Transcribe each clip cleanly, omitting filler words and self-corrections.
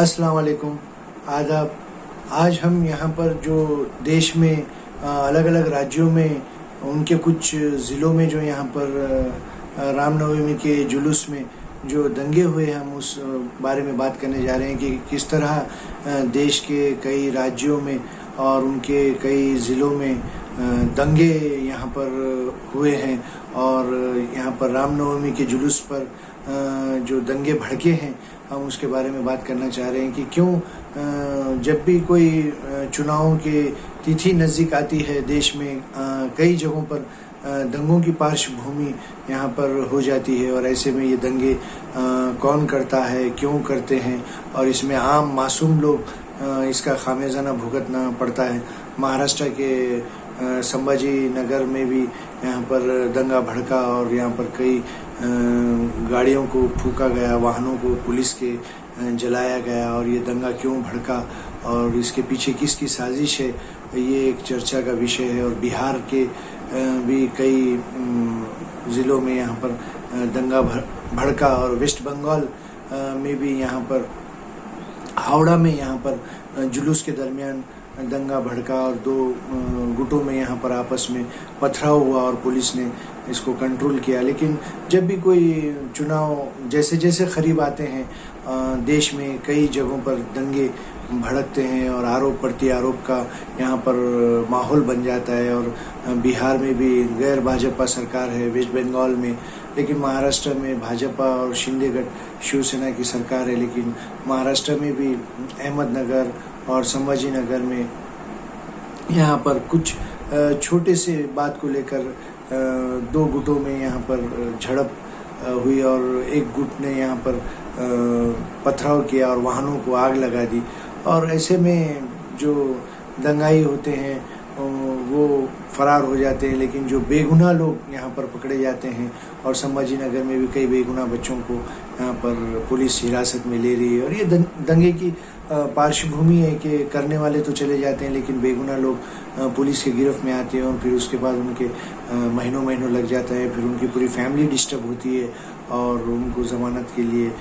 अस्सलाम वालेकुम, आदाब। आज हम यहाँ पर जो देश में अलग अलग राज्यों में उनके कुछ ज़िलों में जो यहाँ पर रामनवमी के जुलूस में जो दंगे हुए हैं, हम उस बारे में बात करने जा रहे हैं कि किस तरह देश के कई राज्यों में और उनके कई ज़िलों में दंगे यहाँ पर हुए हैं। और यहाँ पर रामनवमी के जुलूस पर जो दंगे भड़के हैं, हम उसके बारे में बात करना चाह रहे हैं कि क्यों जब भी कोई चुनावों की तिथि नज़दीक आती है देश में कई जगहों पर दंगों की पार्श्वभूमि यहाँ पर हो जाती है। और ऐसे में ये दंगे कौन करता है, क्यों करते हैं, और इसमें आम मासूम लोग इसका खामियाजाना भुगतना पड़ता है। महाराष्ट्र के संभाजी नगर में भी यहाँ पर दंगा भड़का और यहाँ पर कई गाड़ियों को फूंका गया, वाहनों को पुलिस के जलाया गया। और ये दंगा क्यों भड़का और इसके पीछे किसकी साजिश है, ये एक चर्चा का विषय है। और बिहार के भी कई ज़िलों में यहाँ पर दंगा भड़का और वेस्ट बंगाल में भी यहाँ पर हावड़ा में यहाँ पर जुलूस के दरमियान दंगा भड़का और दो गुटों में यहाँ पर आपस में पथराव हुआ और पुलिस ने इसको कंट्रोल किया। लेकिन जब भी कोई चुनाव जैसे जैसे करीब आते हैं देश में कई जगहों पर दंगे भड़कते हैं और आरोप प्रति आरोप का यहाँ पर माहौल बन जाता है। और बिहार में भी गैर भाजपा सरकार है, वेस्ट बंगाल में, लेकिन महाराष्ट्र में भाजपा और शिंदेगढ़ शिवसेना की सरकार है। लेकिन महाराष्ट्र में भी अहमदनगर और संभाजी नगर में यहाँ पर कुछ छोटे से बात को लेकर दो गुटों में यहाँ पर झड़प हुई और एक गुट ने यहाँ पर पथराव किया और वाहनों को आग लगा दी। और ऐसे में जो दंगाई होते हैं वो फरार हो जाते हैं, लेकिन जो बेगुनाह लोग यहाँ पर पकड़े जाते हैं। और संभाजी नगर में भी कई बेगुनाह बच्चों को यहाँ पर पुलिस हिरासत में ले रही है। और ये दंगे की पार्श्वभूमि है कि करने वाले तो चले जाते हैं, लेकिन बेगुनाह लोग पुलिस के गिरफ्त में आते हैं और फिर उसके बाद उनके महीनों महीनों लग जाता है। फिर उनकी पूरी फैमिली डिस्टर्ब होती है और उनको ज़मानत के लिए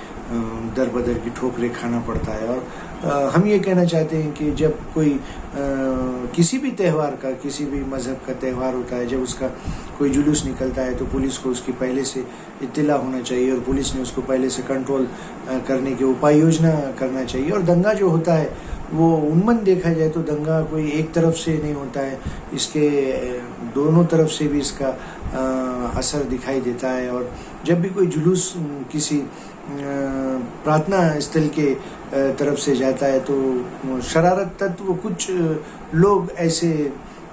दर बदर की ठोकरें खाना पड़ता है। और हम ये कहना चाहते हैं कि जब कोई किसी भी त्यौहार का, किसी भी मज़हब का त्यौहार होता है, जब उसका कोई जुलूस निकलता है तो पुलिस को उसकी पहले से इत्तला होना चाहिए और पुलिस ने उसको पहले से कंट्रोल करने की उपाय योजना करना चाहिए। और दंगा जो होता है वो उन्मन देखा जाए तो दंगा कोई एक तरफ से नहीं होता है, इसके दोनों तरफ से भी इसका असर दिखाई देता है। और जब भी कोई जुलूस किसी प्रार्थना स्थल के तरफ से जाता है तो शरारत तत्व कुछ लोग ऐसे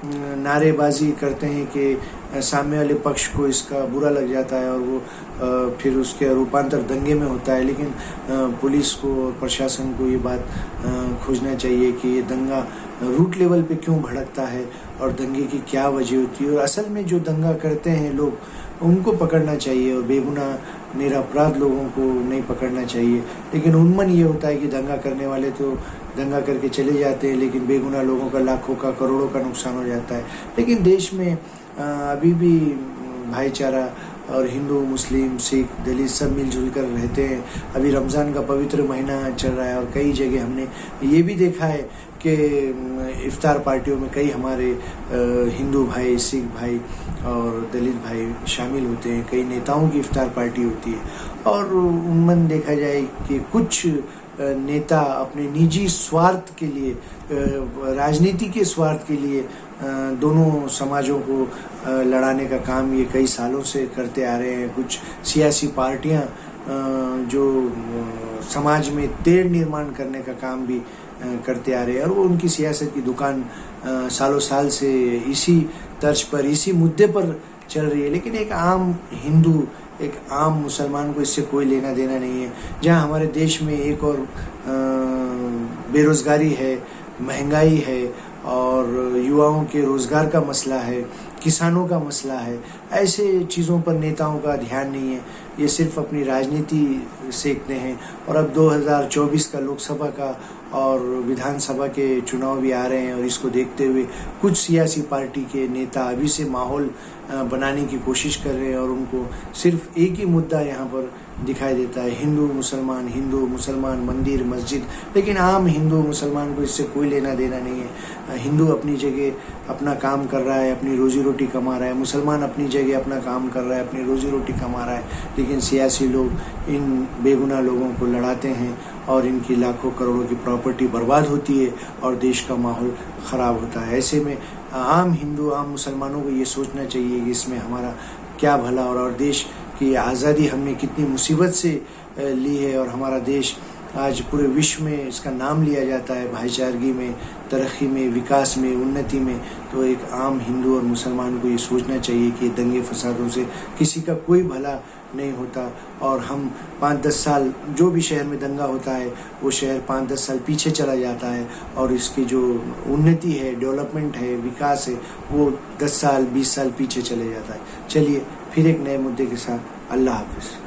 नारेबाजी करते हैं कि सामने वाले पक्ष को इसका बुरा लग जाता है और वो फिर उसके रूपांतर दंगे में होता है। लेकिन पुलिस को और प्रशासन को ये बात खोजना चाहिए कि ये दंगा रूट लेवल पे क्यों भड़कता है और दंगे की क्या वजह होती है। और असल में जो दंगा करते हैं लोग, उनको पकड़ना चाहिए और बेगुनाह निरपराध लोगों को नहीं पकड़ना चाहिए। लेकिन उन्मन ये होता है कि दंगा करने वाले तो दंगा करके चले जाते हैं, लेकिन बेगुनाह लोगों का लाखों का करोड़ों का नुकसान हो जाता है। लेकिन देश में अभी भी भाईचारा और हिंदू, मुस्लिम, सिख, दलित सब मिलजुल कर रहते हैं। अभी रमज़ान का पवित्र महीना चल रहा है और कई जगह हमने ये भी देखा है कि इफ्तार पार्टियों में कई हमारे हिंदू भाई, सिख भाई और दलित भाई शामिल होते हैं। कई नेताओं की इफ्तार पार्टी होती है। और उन्मन देखा जाए कि कुछ नेता अपने निजी स्वार्थ के लिए, राजनीति के स्वार्थ के लिए दोनों समाजों को लड़ाने का काम ये कई सालों से करते आ रहे हैं। कुछ सियासी पार्टियां जो समाज में तेढ़ निर्माण करने का काम भी करते आ रहे हैं और वो उनकी सियासत की दुकान सालों साल से इसी तर्ज पर, इसी मुद्दे पर चल रही है। लेकिन एक आम हिंदू, एक आम मुसलमान को इससे कोई लेना देना नहीं है। जहाँ हमारे देश में एक और बेरोज़गारी है, महंगाई है और युवाओं के रोज़गार का मसला है, किसानों का मसला है, ऐसे चीज़ों पर नेताओं का ध्यान नहीं है। ये सिर्फ अपनी राजनीति सेकते हैं। और अब 2024 का लोकसभा का और विधानसभा के चुनाव भी आ रहे हैं और इसको देखते हुए कुछ सियासी पार्टी के नेता अभी से माहौल बनाने की कोशिश कर रहे हैं और उनको सिर्फ एक ही मुद्दा यहाँ पर दिखाई देता है, हिंदू मुसलमान, मंदिर मस्जिद। लेकिन आम हिंदू मुसलमान को इससे कोई लेना देना नहीं है। हिंदू अपनी जगह अपना काम कर रहा है, अपनी रोजी रोटी कमा रहा है, मुसलमान अपनी जगह अपना काम कर रहा है, अपनी रोजी रोटी कमा रहा है। लेकिन सियासी लोग इन बेगुनाह लोगों को लड़ाते हैं और इनकी लाखों करोड़ों की प्रॉपर्टी बर्बाद होती है और देश का माहौल ख़राब होता है। ऐसे में आम हिंदू आम मुसलमानों को ये सोचना चाहिए कि इसमें हमारा क्या भला और देश की आज़ादी हमने कितनी मुसीबत से ली है और हमारा देश आज पूरे विश्व में इसका नाम लिया जाता है भाईचारगी में, तरक्की में, विकास में, उन्नति में। तो एक आम हिंदू और मुसलमान को ये सोचना चाहिए कि दंगे फसादों से किसी का कोई भला नहीं होता और हम 5-10 साल जो भी शहर में दंगा होता है वो शहर 5-10 साल पीछे चला जाता है और इसकी जो उन्नति है, डेवलपमेंट है, विकास है, वो 10 साल 20 साल पीछे चले जाता है। चलिए फिर एक नए मुद्दे के साथ, अल्लाह हाफिज़।